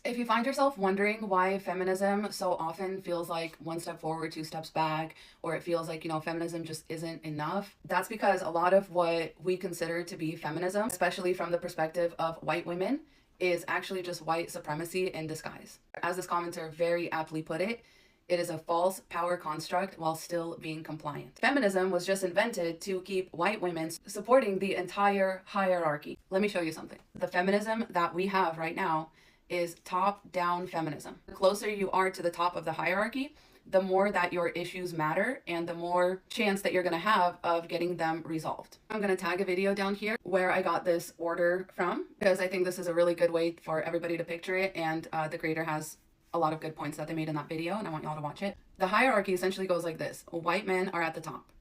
If you find yourself wondering why feminism so often feels like one step forward, two steps back, or it feels like, feminism just isn't enough, that's because a lot of what we consider to be feminism, especially from the perspective of white women, is actually just white supremacy in disguise. As this commenter very aptly put it, it is a false power construct while still being compliant. Feminism was just invented to keep white women supporting the entire hierarchy. Let me show you something. The feminism that we have right now is top-down feminism. The closer you are to the top of the hierarchy, the more that your issues matter and the more chance that you're going to have of getting them resolved. I'm going to tag a video down here where I got this order from because I think this is a really good way for everybody to picture it, and the creator has a lot of good points that they made in that video, and I want y'all to watch it. The hierarchy essentially goes like this. White men are at the top.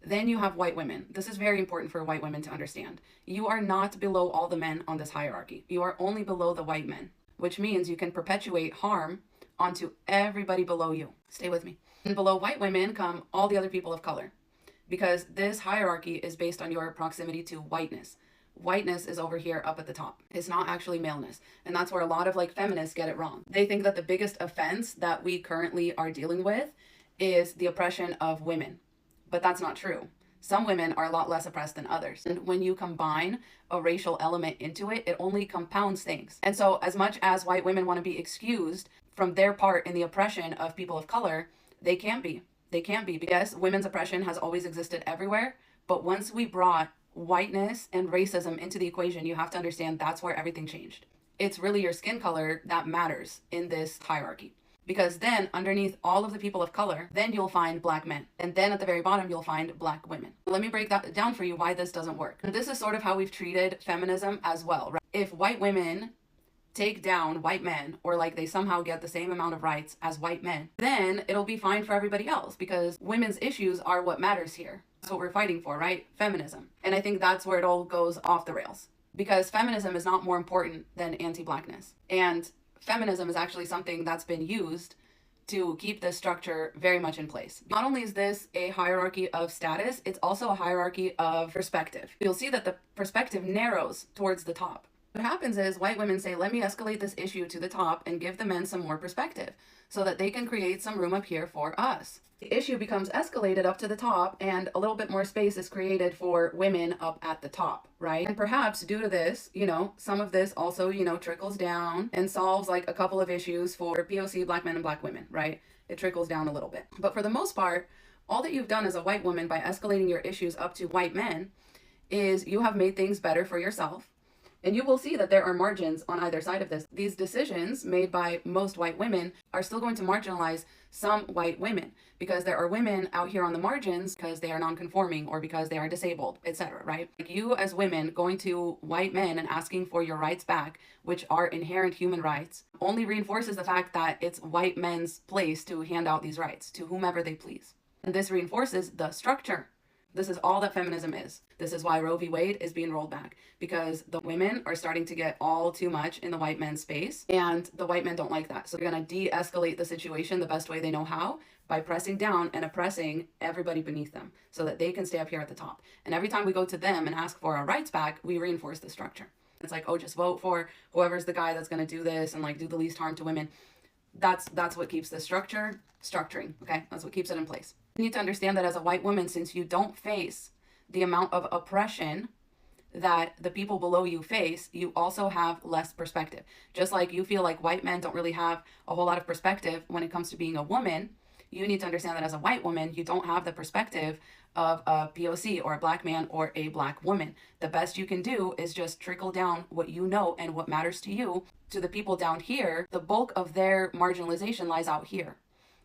Then you have white women. This is very important for white women to understand. You are not below all the men on this hierarchy. You are only below the white men, which means you can perpetuate harm onto everybody below you. Stay with me. And below white women come all the other people of color, because this hierarchy is based on your proximity to whiteness. Whiteness is over here up at the top. It's not actually maleness. And that's where a lot of feminists get it wrong. They think that the biggest offense that we currently are dealing with is the oppression of women. But that's not true. Some women are a lot less oppressed than others. And when you combine a racial element into it, it only compounds things. And so as much as white women want to be excused from their part in the oppression of people of color, they can't be. They can't be, because women's oppression has always existed everywhere. But once we brought whiteness and racism into the equation, you have to understand that's where everything changed. It's really your skin color that matters in this hierarchy. Because then underneath all of the people of color, then you'll find black men. And then at the very bottom, you'll find black women. Let me break that down for you why this doesn't work. And this is sort of how we've treated feminism as well, right? If white women take down white men, or they somehow get the same amount of rights as white men, then it'll be fine for everybody else, because women's issues are what matters here. That's what we're fighting for, right? Feminism. And I think that's where it all goes off the rails, because feminism is not more important than anti-blackness. And feminism is actually something that's been used to keep this structure very much in place. Not only is this a hierarchy of status, it's also a hierarchy of perspective. You'll see that the perspective narrows towards the top. What happens is white women say, let me escalate this issue to the top and give the men some more perspective so that they can create some room up here for us. The issue becomes escalated up to the top, and a little bit more space is created for women up at the top, right? And perhaps due to this, some of this also, trickles down and solves a couple of issues for POC, black men and black women, right? It trickles down a little bit. But for the most part, all that you've done as a white woman by escalating your issues up to white men is you have made things better for yourself. And you will see that there are margins on either side of this. These decisions made by most white women are still going to marginalize some white women, because there are women out here on the margins because they are non-conforming or because they are disabled, etc., right? You as women going to white men and asking for your rights back, which are inherent human rights, only reinforces the fact that it's white men's place to hand out these rights to whomever they please. And this reinforces the structure. This is all that feminism is. This is why Roe v. Wade is being rolled back, because the women are starting to get all too much in the white men's space, and the white men don't like that. So they're going to de-escalate the situation the best way they know how, by pressing down and oppressing everybody beneath them so that they can stay up here at the top. And every time we go to them and ask for our rights back, we reinforce the structure. It's like, oh, just vote for whoever's the guy that's going to do this and do the least harm to women. That's what keeps the structure structuring, okay? That's what keeps it in place. You need to understand that as a white woman, since you don't face the amount of oppression that the people below you face, you also have less perspective. Just like you feel like white men don't really have a whole lot of perspective when it comes to being a woman, you need to understand that as a white woman, you don't have the perspective of a POC or a black man or a black woman. The best you can do is just trickle down what you know and what matters to you to the people down here. The bulk of their marginalization lies out here.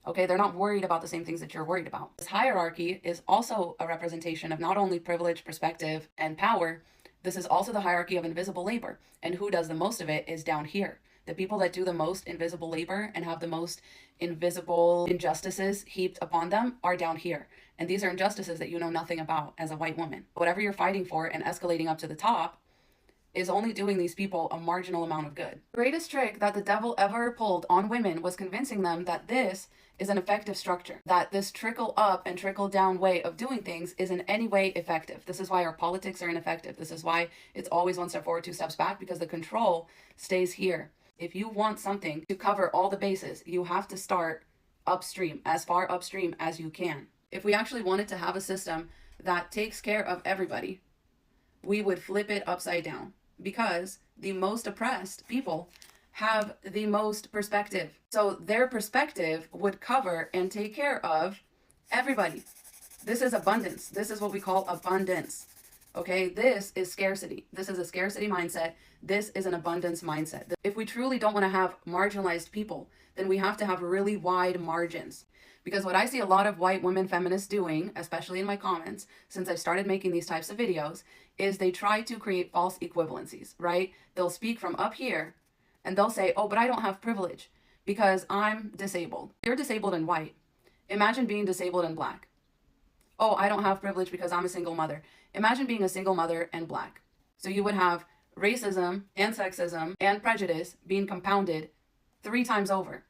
Okay, they're not worried about the same things that you're worried about. This hierarchy is also a representation of not only privilege, perspective, and power. This is also the hierarchy of invisible labor. And who does the most of it is down here. The people that do the most invisible labor and have the most invisible injustices heaped upon them are down here. And these are injustices that you know nothing about as a white woman. Whatever you're fighting for and escalating up to the top is only doing these people a marginal amount of good. The greatest trick that the devil ever pulled on women was convincing them that this is an effective structure, that this trickle up and trickle down way of doing things is in any way effective. This is why our politics are ineffective. This is why it's always one step forward, two steps back, because the control stays here. If you want something to cover all the bases, you have to start upstream, as far upstream as you can. If we actually wanted to have a system that takes care of everybody, we would flip it upside down, because the most oppressed people have the most perspective. So their perspective would cover and take care of everybody. This is abundance. This is what we call abundance. Okay, this is scarcity. This is a scarcity mindset. This is an abundance mindset. If we truly don't want to have marginalized people, then we have to have really wide margins. Because what I see a lot of white women feminists doing, especially in my comments, since I started making these types of videos, is they try to create false equivalencies, right? They'll speak from up here and they'll say, oh, but I don't have privilege because I'm disabled. You're disabled and white. Imagine being disabled and black. Oh, I don't have privilege because I'm a single mother. Imagine being a single mother and black. So you would have racism and sexism and prejudice being compounded 3 times over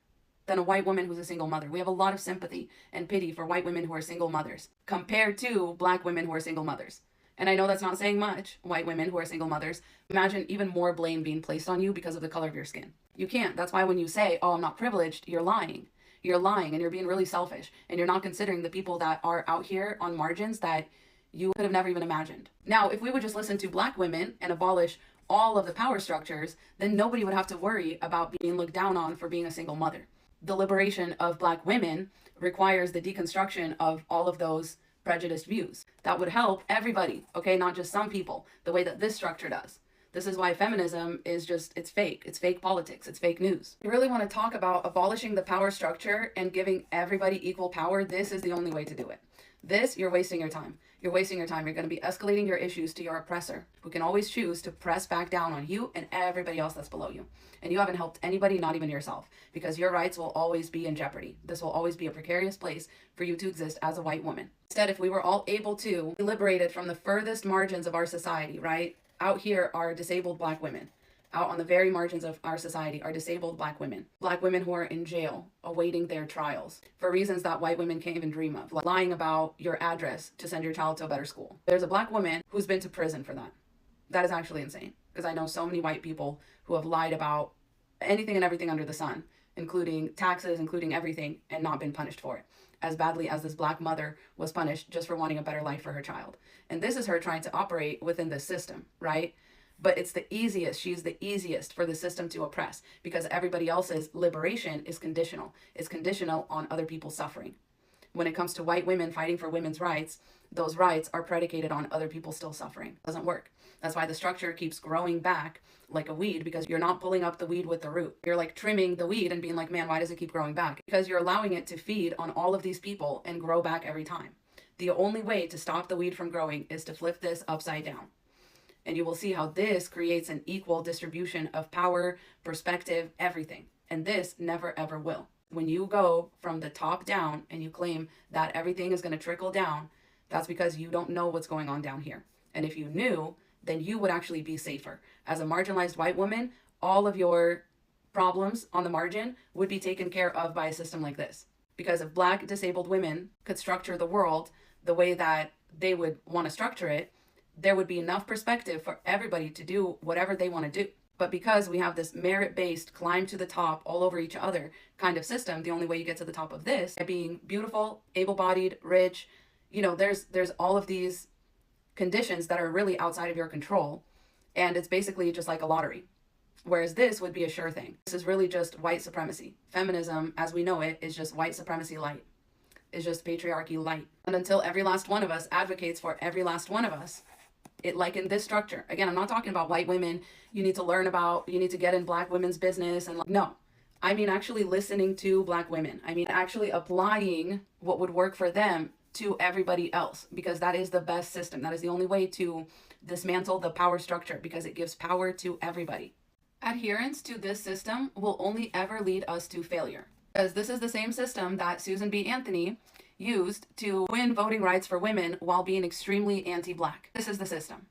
than a white woman who's a single mother. We have a lot of sympathy and pity for white women who are single mothers compared to black women who are single mothers. And I know that's not saying much, white women who are single mothers. Imagine even more blame being placed on you because of the color of your skin. You can't. That's why when you say, oh, I'm not privileged, you're lying. You're lying and you're being really selfish. And you're not considering the people that are out here on margins that you could have never even imagined. Now, if we would just listen to black women and abolish all of the power structures, then nobody would have to worry about being looked down on for being a single mother. The liberation of black women requires the deconstruction of all of those prejudiced views. That would help everybody, okay? Not just some people, the way that this structure does. This is why feminism is just, it's fake politics, it's fake news. You really want to talk about abolishing the power structure and giving everybody equal power, this is the only way to do it. This, you're wasting your time. You're wasting your time. You're going to be escalating your issues to your oppressor, who can always choose to press back down on you and everybody else that's below you. And you haven't helped anybody, not even yourself, because your rights will always be in jeopardy. This will always be a precarious place for you to exist as a white woman. Instead, if we were all able to be liberated from the furthest margins of our society, right? Out here are disabled black women. Out on the very margins of our society are disabled black women who are in jail awaiting their trials for reasons that white women can't even dream of, like lying about your address to send your child to a better school. There's a black woman who's been to prison for that. That is actually insane, because I know so many white people who have lied about anything and everything under the sun, including taxes, including everything, and not been punished for it as badly as this black mother was punished just for wanting a better life for her child. And this is her trying to operate within this system, right? But it's the easiest, she's the easiest for the system to oppress, because everybody else's liberation is conditional. It's conditional on other people suffering. When it comes to white women fighting for women's rights, those rights are predicated on other people still suffering. It doesn't work. That's why the structure keeps growing back like a weed, because you're not pulling up the weed with the root. You're like trimming the weed and being like, man, why does it keep growing back? Because you're allowing it to feed on all of these people and grow back every time. The only way to stop the weed from growing is to flip this upside down. And you will see how this creates an equal distribution of power, perspective, everything. And this never ever will. When you go from the top down and you claim that everything is going to trickle down, that's because you don't know what's going on down here. And if you knew, then you would actually be safer. As a marginalized white woman, all of your problems on the margin would be taken care of by a system like this. Because if black disabled women could structure the world the way that they would want to structure it, there would be enough perspective for everybody to do whatever they want to do. But because we have this merit-based climb to the top all over each other kind of system, the only way you get to the top of this by being beautiful, able-bodied, rich, you know, there's all of these conditions that are really outside of your control. And it's basically just like a lottery. Whereas this would be a sure thing. This is really just white supremacy. Feminism, as we know it, is just white supremacy light. It's just patriarchy light. And until every last one of us advocates for every last one of us, it like in this structure. Again, I'm not talking about white women. You need to learn about, you need to get in black women's business. And no, I mean actually listening to black women. I mean actually applying what would work for them to everybody else, because that is the best system. That is the only way to dismantle the power structure, because it gives power to everybody. Adherence to this system will only ever lead us to failure, because this is the same system that Susan B. Anthony used to win voting rights for women while being extremely anti-black. This is the system.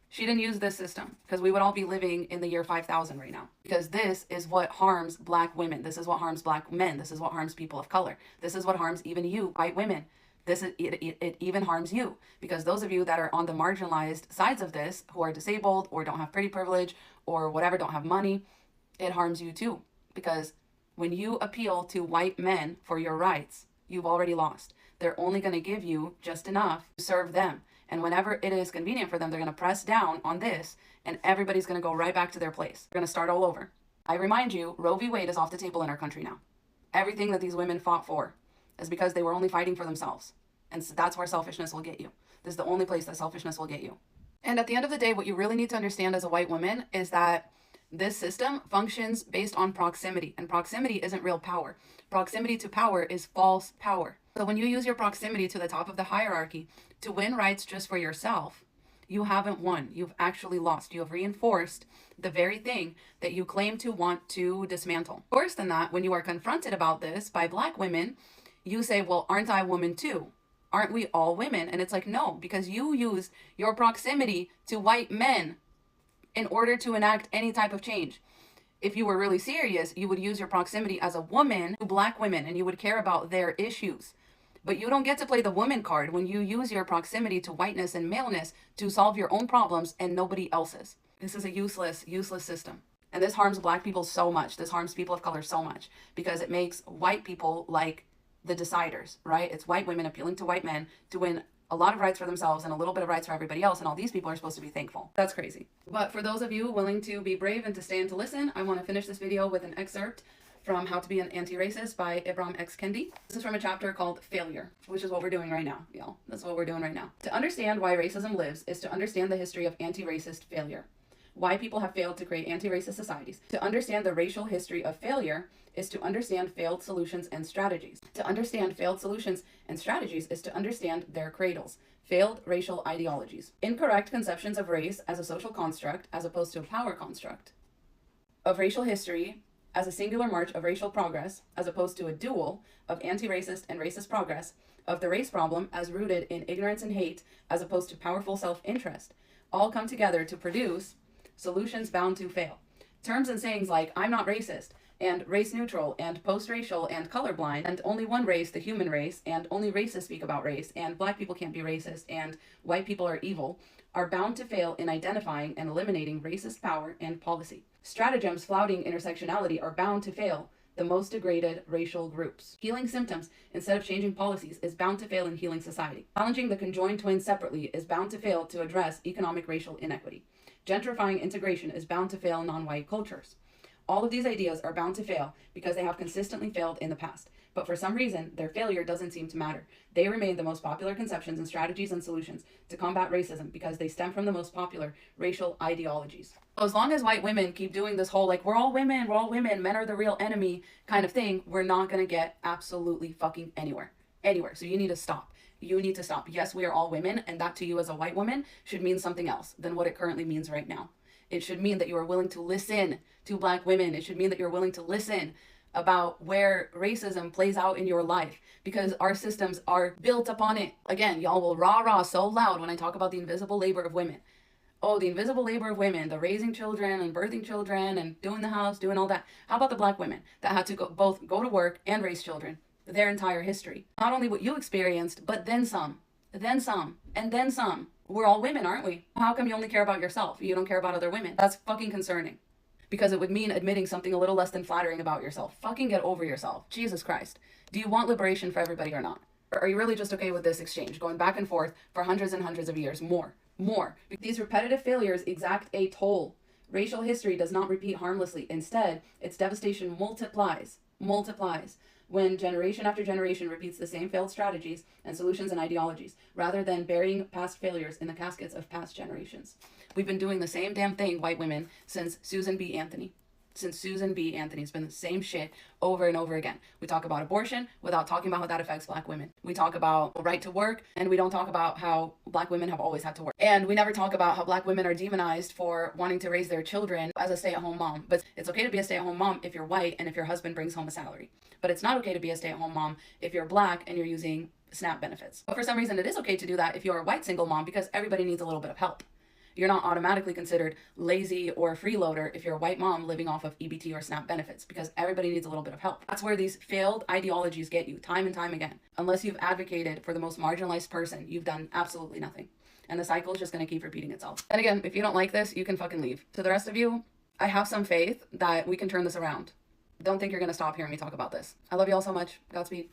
She didn't use this system, because we would all be living in the year 5000 right now. Because this is what harms black women. This is what harms black men. This is what harms people of color. This is what harms even you, white women. It even harms you, because those of you that are on the marginalized sides of this, who are disabled or don't have pretty privilege or whatever, don't have money, it harms you too. Because when you appeal to white men for your rights, you've already lost. They're only going to give you just enough to serve them. And whenever it is convenient for them, they're going to press down on this, and everybody's going to go right back to their place. They're going to start all over. I remind you, Roe v. Wade is off the table in our country now. Everything that these women fought for is because they were only fighting for themselves. And so that's where selfishness will get you. This is the only place that selfishness will get you. And at the end of the day, what you really need to understand as a white woman is that this system functions based on proximity, and proximity isn't real power. Proximity to power is false power. So when you use your proximity to the top of the hierarchy to win rights just for yourself, you haven't won. You've actually lost. You have reinforced the very thing that you claim to want to dismantle. Worse than that, when you are confronted about this by Black women, you say, well, aren't I a woman too? Aren't we all women? And it's like, no, because you used your proximity to white men in order to enact any type of change. If you were really serious, you would use your proximity as a woman to Black women, and you would care about their issues. But you don't get to play the woman card when you use your proximity to whiteness and maleness to solve your own problems and nobody else's. This is a useless system. And this harms Black people so much. This harms people of color so much because it makes white people like the deciders, right? It's white women appealing to white men to win a lot of rights for themselves and a little bit of rights for everybody else, and all these people are supposed to be thankful. That's crazy. But for those of you willing to be brave and to stay and to listen, I want to finish this video with an excerpt from How to Be an Anti-Racist by Ibram X. Kendi. This is from a chapter called Failure, which is what we're doing right now, y'all. That's what we're doing right now. To understand why racism lives is to understand the history of anti-racist failure. Why people have failed to create anti-racist societies. To understand the racial history of failure is to understand failed solutions and strategies. To understand failed solutions and strategies is to understand their cradles, failed racial ideologies. Incorrect conceptions of race as a social construct as opposed to a power construct. Of racial history as a singular march of racial progress as opposed to a duel of anti-racist and racist progress. Of the race problem as rooted in ignorance and hate as opposed to powerful self-interest. All come together to produce solutions bound to fail. Terms and sayings like I'm not racist, and race neutral, and post-racial, and colorblind, and only one race, the human race, and only racists speak about race, and Black people can't be racist, and white people are evil, are bound to fail in identifying and eliminating racist power and policy. Stratagems flouting intersectionality are bound to fail the most degraded racial groups. Healing symptoms instead of changing policies is bound to fail in healing society. Challenging the conjoined twins separately is bound to fail to address economic racial inequity. Gentrifying integration is bound to fail non-white cultures. All of these ideas are bound to fail because they have consistently failed in the past. But for some reason, their failure doesn't seem to matter. They remain the most popular conceptions and strategies and solutions to combat racism because they stem from the most popular racial ideologies. So as long as white women keep doing this whole like, we're all women, men are the real enemy kind of thing, we're not going to get absolutely fucking anywhere. So you need to stop. You need to stop. Yes, we are all women, and that to you as a white woman should mean something else than what it currently means right now. It should mean that you are willing to listen to Black women. It should mean that you're willing to listen about where racism plays out in your life because our systems are built upon it. Again, y'all will rah-rah so loud when I talk about the invisible labor of women. Oh, the invisible labor of women, the raising children and birthing children and doing the house, doing all that. How about the Black women that had to both go to work and raise children their entire history? Not only what you experienced, but then some, and then some. We're all women, aren't we? How come you only care about yourself? You don't care about other women? That's fucking concerning. Because it would mean admitting something a little less than flattering about yourself. Fucking get over yourself. Jesus Christ. Do you want liberation for everybody or not? Or are you really just okay with this exchange, going back and forth for hundreds and hundreds of years? More. These repetitive failures exact a toll. Racial history does not repeat harmlessly. Instead, its devastation multiplies. When generation after generation repeats the same failed strategies and solutions and ideologies, rather than burying past failures in the caskets of past generations. We've been doing the same damn thing, white women, since Susan B. Anthony. It's been the same shit over and over again. We talk about abortion without talking about how that affects Black women. We talk about right to work, and we don't talk about how Black women have always had to work. And we never talk about how Black women are demonized for wanting to raise their children as a stay-at-home mom. But it's okay to be a stay-at-home mom if you're white and if your husband brings home a salary. But it's not okay to be a stay-at-home mom if you're Black and you're using SNAP benefits. But for some reason, it is okay to do that if you're a white single mom because everybody needs a little bit of help. You're not automatically considered lazy or a freeloader if you're a white mom living off of EBT or SNAP benefits because everybody needs a little bit of help. That's where these failed ideologies get you time and time again. Unless you've advocated for the most marginalized person, you've done absolutely nothing. And the cycle is just going to keep repeating itself. And again, if you don't like this, you can fucking leave. To the rest of you, I have some faith that we can turn this around. Don't think you're going to stop hearing me talk about this. I love you all so much. Godspeed.